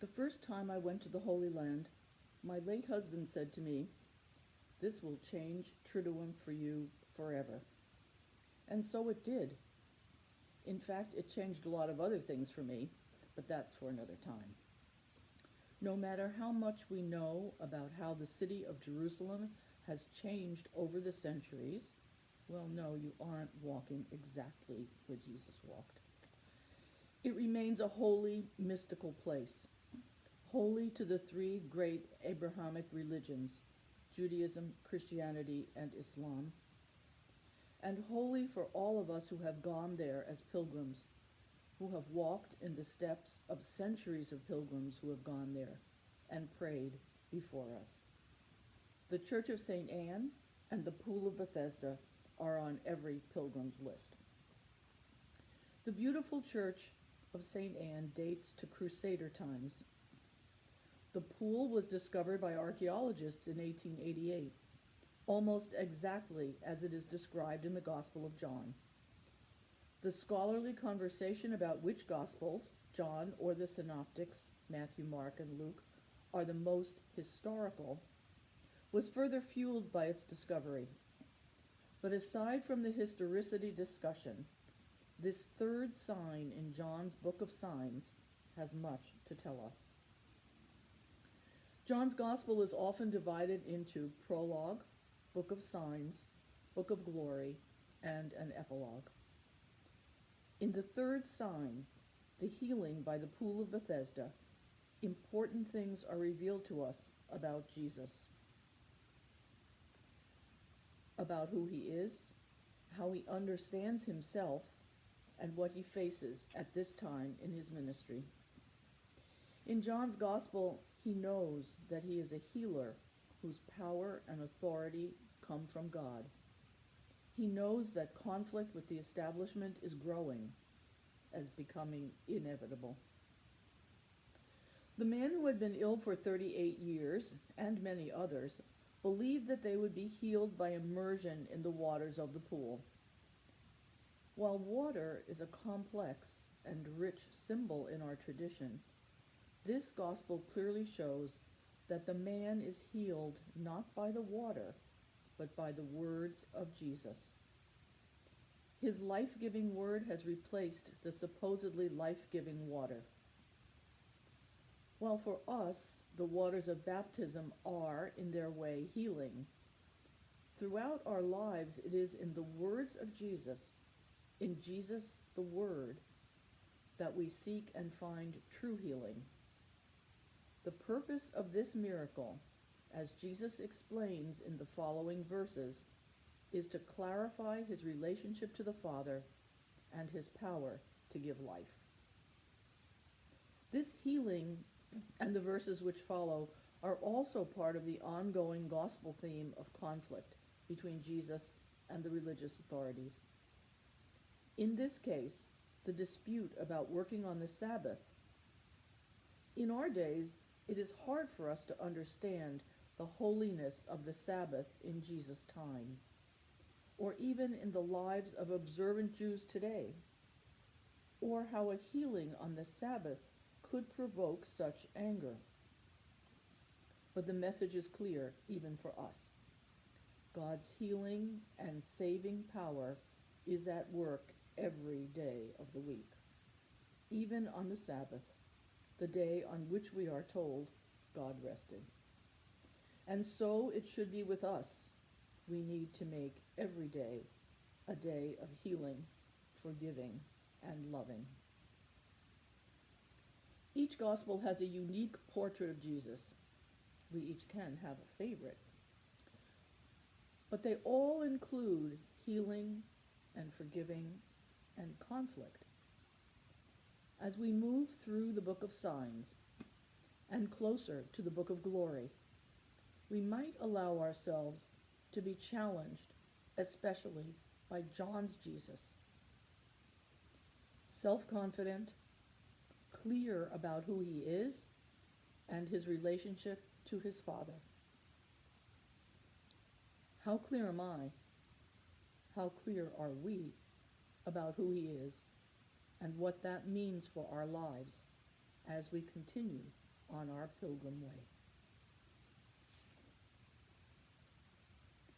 The first time I went to the Holy Land, my late husband said to me, "This will change Triduum for you forever." And so it did. In fact, it changed a lot of other things for me, but that's for another time. No matter how much we know about how the city of Jerusalem has changed over the centuries, well, no, you aren't walking exactly where Jesus walked. It remains a holy, mystical place, holy to the three great Abrahamic religions, Judaism, Christianity, and Islam, and holy for all of us who have gone there as pilgrims, who have walked in the steps of centuries of pilgrims who have gone there and prayed before us. The Church of St. Anne and the Pool of Bethesda are on every pilgrim's list. The beautiful Church of St. Anne dates to Crusader times. The pool was discovered by archaeologists in 1888, almost exactly as it is described in the Gospel of John. The scholarly conversation about which Gospels, John or the Synoptics, Matthew, Mark, and Luke, are the most historical, was further fueled by its discovery. But aside from the historicity discussion, this third sign in John's Book of Signs has much to tell us. John's Gospel is often divided into prologue, Book of Signs, Book of Glory, and an epilogue. In the third sign, the healing by the Pool of Bethesda, important things are revealed to us about Jesus, about who he is, how he understands himself, and what he faces at this time in his ministry. In John's Gospel, he knows that he is a healer whose power and authority come from God. He knows that conflict with the establishment is growing, as becoming inevitable. The man who had been ill for 38 years, and many others, believed that they would be healed by immersion in the waters of the pool. While water is a complex and rich symbol in our tradition, this gospel clearly shows that the man is healed not by the water, but by the words of Jesus. His life-giving word has replaced the supposedly life-giving water. While for us, the waters of baptism are, in their way, healing, throughout our lives it is in the words of Jesus, in Jesus the Word, that we seek and find true healing. The purpose of this miracle, as Jesus explains in the following verses, is to clarify his relationship to the Father and his power to give life. This healing and the verses which follow are also part of the ongoing gospel theme of conflict between Jesus and the religious authorities. In this case, the dispute about working on the Sabbath. In our days, it is hard for us to understand the holiness of the Sabbath in Jesus' time, or even in the lives of observant Jews today, or how a healing on the Sabbath could provoke such anger. But the message is clear even for us. God's healing and saving power is at work every day of the week, even on the Sabbath, the day on which we are told God rested. And so it should be with us. We need to make every day a day of healing, forgiving, and loving. Each gospel has a unique portrait of Jesus. We each can have a favorite. But they all include healing and forgiving and conflict. As we move through the Book of Signs and closer to the Book of Glory, we might allow ourselves to be challenged, especially by John's Jesus. Self-confident, clear about who he is and his relationship to his Father. How clear am I? How clear are we about who he is and what that means for our lives as we continue on our pilgrim way.